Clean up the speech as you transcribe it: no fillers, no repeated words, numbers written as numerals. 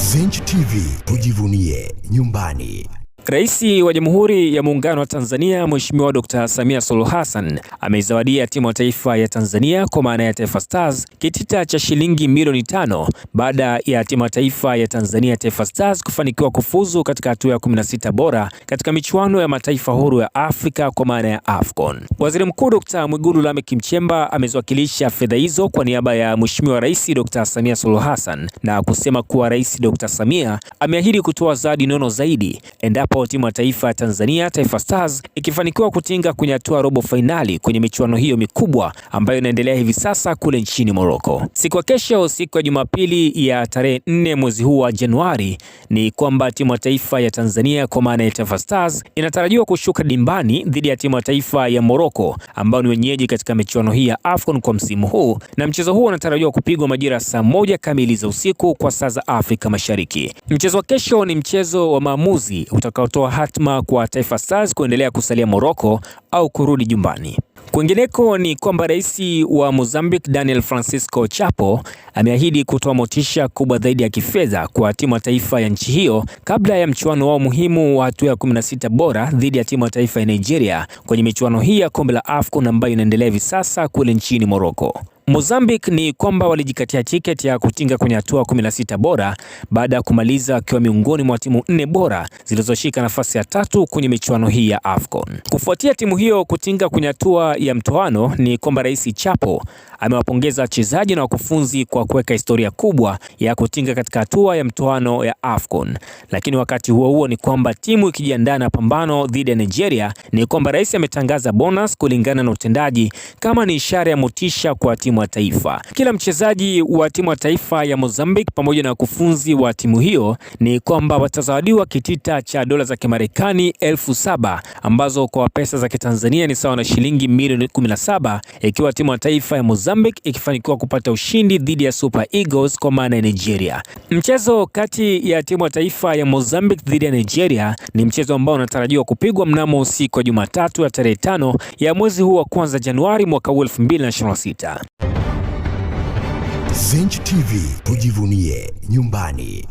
Zenj TV, tujivunie nyumbani. Rais wa Jamhuri ya Muungano wa Tanzania Mheshimiwa Dr. Samia Suluhu Hassan ameizawadia timu ya taifa ya Tanzania kwa maana ya Taifa Stars kitita cha shilingi milioni 5 baada ya timu ya taifa ya Tanzania Taifa Stars kufanikiwa kufuzu katika hatua ya 16 bora katika michuano ya mataifa huru ya Afrika kwa maana ya AFCON. Waziri Mkuu Dr. Mwigulu Lameck Nchemba ameziwakilisha fedha hizo kwa niaba ya Mheshimiwa Rais Dr. Samia Suluhu Hassan na kusema kuwa Rais Dr. Samia ameahidi kutoa zawadi nono zaidi endapo timu ya taifa ya Tanzania Taifa Stars ikifanikiwa kutinga kwenye hatua robo fainali kwenye michuano hiyo mikubwa ambayo inaendelea hivi sasa kule nchini Morocco. Siku ya kesho, siku ya Jumapili ya tarehe 4 mwezi huu wa Januari, ni kwamba timu ya taifa ya Tanzania kwa maana ya Taifa Stars inatarajiwa kushuka dimbani dhidi ya timu ya taifa ya Morocco ambao ni wenyeji katika michuano hii ya AFCON kwa msimu huu, na mchezo huu unatarajiwa kupigwa majira saa 1 kamili za usiku kwa saa za Afrika Mashariki. Mchezo wa kesho ni mchezo wa maamuzi utakaotoa hatma kwa Taifa Stars kuendelea kusalia Morocco au kurudi nyumbani. Kwingineko ni kwamba rais wa Mozambique Daniel Francisco Chapo ameahidi kutoa motisha kubwa zaidi ya kifedha kwa timu ya taifa ya nchi hiyo kabla ya mchuano wao muhimu wa hatua ya 16 bora dhidi ya timu ya taifa ya Nigeria kwenye michuano hii ya kombe la AFCON ambayo inaendelea hivi sasa kule nchini Morocco. Mozambique ni kwamba walijikatia tiketi ya kutinga kwenye hatua 16 bora baada ya kumaliza akiwa miongoni mwa timu 4 bora zilizoshika nafasi ya 3 kwenye michuano hii ya AFCON. Kufuatia timu hiyo kutinga kwenye hatua ya mtoano, ni kwamba Rais Chapo amewapongeza wachezaji na wakufunzi kwa kuweka historia kubwa ya kutinga katika hatua ya mtoano ya AFCON. Lakini wakati huo huo ni kwamba timu ikijiandaa na pambano dhidi ya Nigeria, ni kwamba rais ametangaza bonus kulingana na utendaji kama ni ishara ya motisha kwa timu ya taifa. Kila mchezaji wa timu ya taifa ya Mozambique pamoja na wakufunzi wa timu hiyo ni kwamba watazawadiwa kitita cha dola za Kimarekani 7,000 ambazo kwa pesa za Kitanzania ni sawa na shilingi milioni 17, ikiwa timu ya taifa ya Mozambique ikifanikiwa kupata ushindi dhidi ya Super Eagles kwa maana ya Nigeria. Mchezo kati ya timu ya taifa ya Mozambique dhidi ya Nigeria ni mchezo ambao unatarajiwa kupigwa mnamo usiku wa Jumatatu ya tarehe 5 ya mwezi huu wa kwanza Januari mwaka 2026. Zenj TV, tujivunie nyumbani.